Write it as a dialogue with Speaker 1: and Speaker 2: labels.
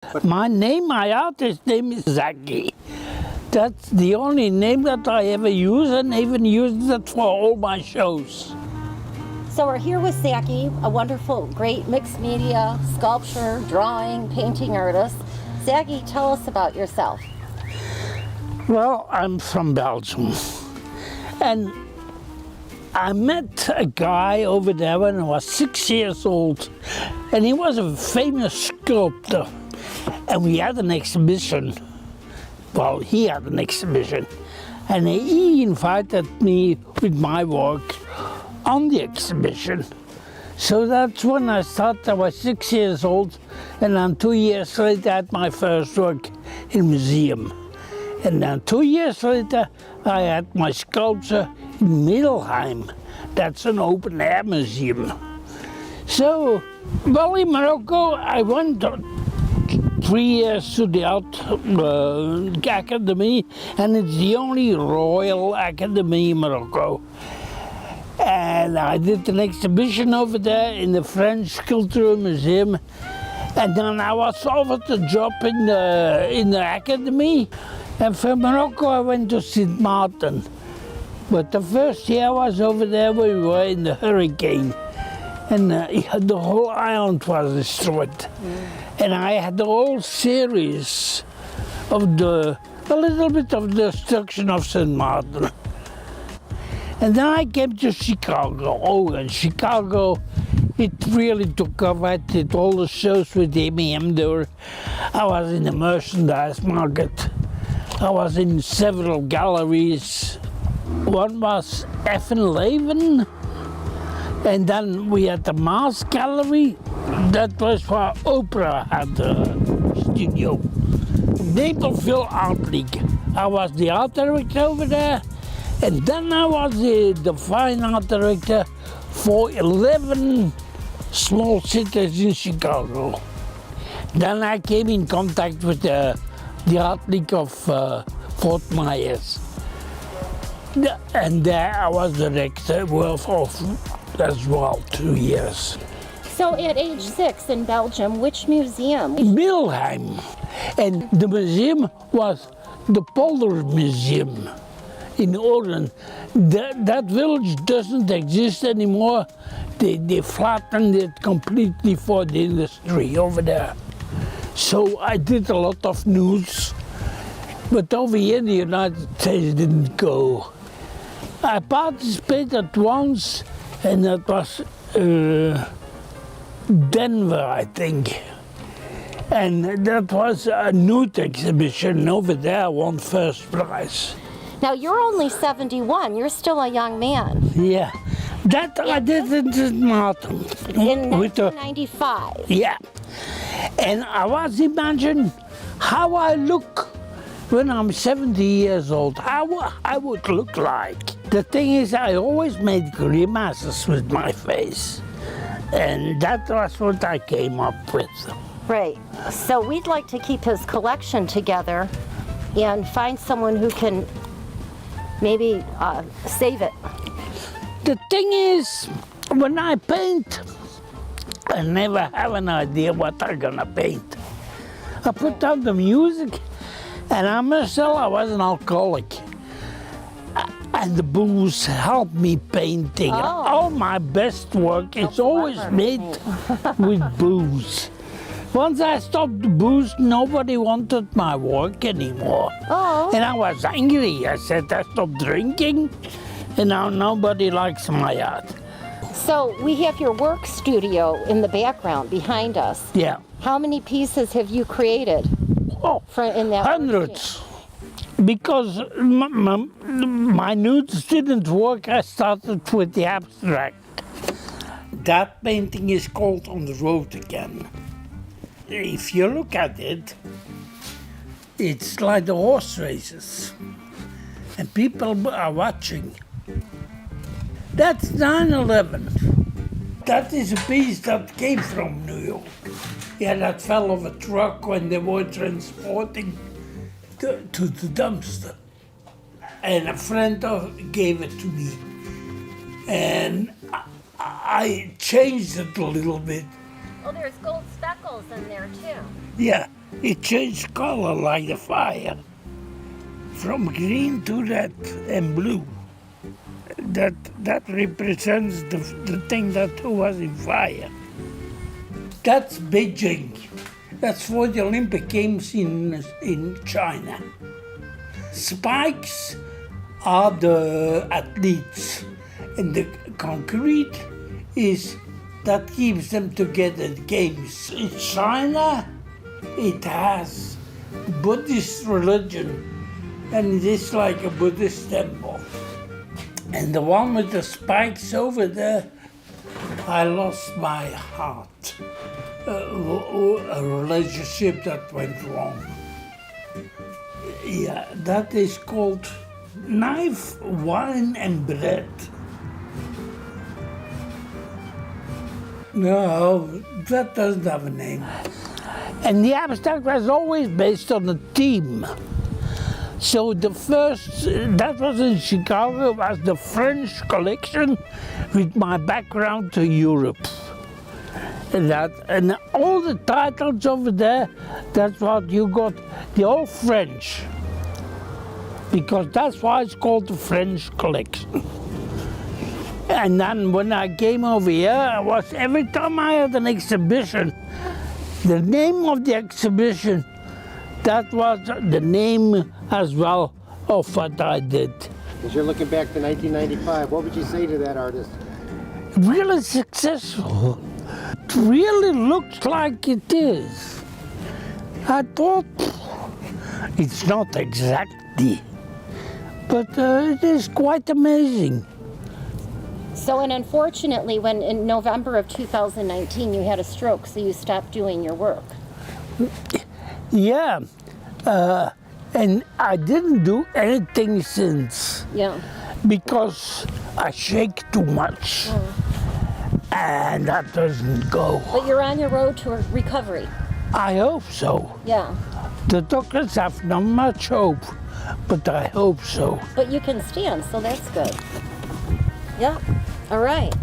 Speaker 1: My name, my artist name is Zaki. That's the only name that I ever use, and even use it for all my shows.
Speaker 2: So we're here with Zaki, a wonderful, great mixed media, sculpture, drawing, painting artist. Zaki, tell us about yourself.
Speaker 1: Well, I'm from Belgium, and I met a guy over there when I was 6 years old, and he was a famous sculptor, and we had an exhibition. Well, he had an exhibition, and he invited me with my work on the exhibition. So that's when I started. I was 6 years old, and then 2 years later I had my first work in museum. And then 2 years later I had my sculpture in Middelheim. That's an open air museum. So, well, in Morocco I went 3 years to the Art Academy, and it's the only Royal Academy in Morocco. And I did an exhibition over there in the French Cultural Museum. And then I was offered a job in the academy. And from Morocco I went to St. Martin. But the first year I was over there, we were in the hurricane. And the whole island was destroyed. And I had the whole series of a little bit of the destruction of St. Martin. And then I came to Chicago. Oh, and Chicago, it really took off. I did all the shows with M&M there. I was in the merchandise market. I was in several galleries. One was Effenleven. And then we had the Maas Gallery. That was where Oprah had a studio. Naperville Art League. I was the art director over there. And then I was the fine art director for 11 small cities in Chicago. Then I came in contact with the Art League of Fort Myers. And there I was director of as well 2 years.
Speaker 2: So at age 6 in Belgium, which museum?
Speaker 1: Middelheim. And the museum was the Polder Museum in Oren. That village doesn't exist anymore. They flattened it completely for the industry over there. So I did a lot of news, but over here in the United States didn't go. I participated once, and that was Denver, I think. And that was a nude exhibition over there. I won first prize.
Speaker 2: Now you're only 71, you're still a young man.
Speaker 1: Yeah, that I did in St. Martin.
Speaker 2: In 1995.
Speaker 1: Yeah, and I was imagining how I look when I'm 70 years old, how I would look like. The thing is, I always made grimaces with my face, and that was what I came up with.
Speaker 2: Right, so we'd like to keep his collection together and find someone who can maybe save it.
Speaker 1: The thing is, when I paint, I never have an idea what I'm gonna paint. I put on the music, and I must tell I was an alcoholic. And the booze helped me painting.
Speaker 2: Oh.
Speaker 1: All my best work is always made with booze. Once I stopped the booze, nobody wanted my work anymore.
Speaker 2: Oh.
Speaker 1: And I was angry. I said I stopped drinking, and now nobody likes my art.
Speaker 2: So we have your work studio in the background behind us.
Speaker 1: Yeah.
Speaker 2: How many pieces have you created in that?
Speaker 1: Hundreds. Because my nudes didn't work, I started with the abstract. That painting is called On the Road Again. If you look at it, it's like the horse races, and people are watching. That's 9/11. That is a piece that came from New York. Yeah, that fell off a truck when they were transporting to the dumpster. And a friend gave it to me. And I changed it a little bit.
Speaker 2: Oh, there's gold speckles in there too.
Speaker 1: Yeah, it changed color like the fire, from green to red and blue. That represents the thing that was in fire. That's Beijing. That's for the Olympic Games in China. Spikes are the athletes, and the concrete is that keeps them together. The games in China, it has Buddhist religion, and it is like a Buddhist temple. And the one with the spikes over there, I lost my heart. A relationship that went wrong. Yeah, that is called knife, wine, and bread. No, that doesn't have a name. And the abstract was always based on a theme. So the first, that was in Chicago, was the French collection with my background to Europe. And all the titles over there, that's what you got, they're all French. Because that's why it's called the French collection. And then when I came over here, every time I had an exhibition, the name of the exhibition, that was the name as well of what I did.
Speaker 3: As you're looking back to 1995, what would you say to that artist?
Speaker 1: Really successful. It really looks like it is. I thought it's not exactly, but it is quite amazing.
Speaker 2: So, and unfortunately, when in November of 2019 you had a stroke, so you stopped doing your work.
Speaker 1: Yeah, and I didn't do anything since.
Speaker 2: Yeah.
Speaker 1: Because I shake too much. And that doesn't go.
Speaker 2: But you're on your road to recovery.
Speaker 1: I hope so.
Speaker 2: Yeah.
Speaker 1: The doctors have not much hope, but I hope so.
Speaker 2: But you can stand, so that's good. Yeah. All right.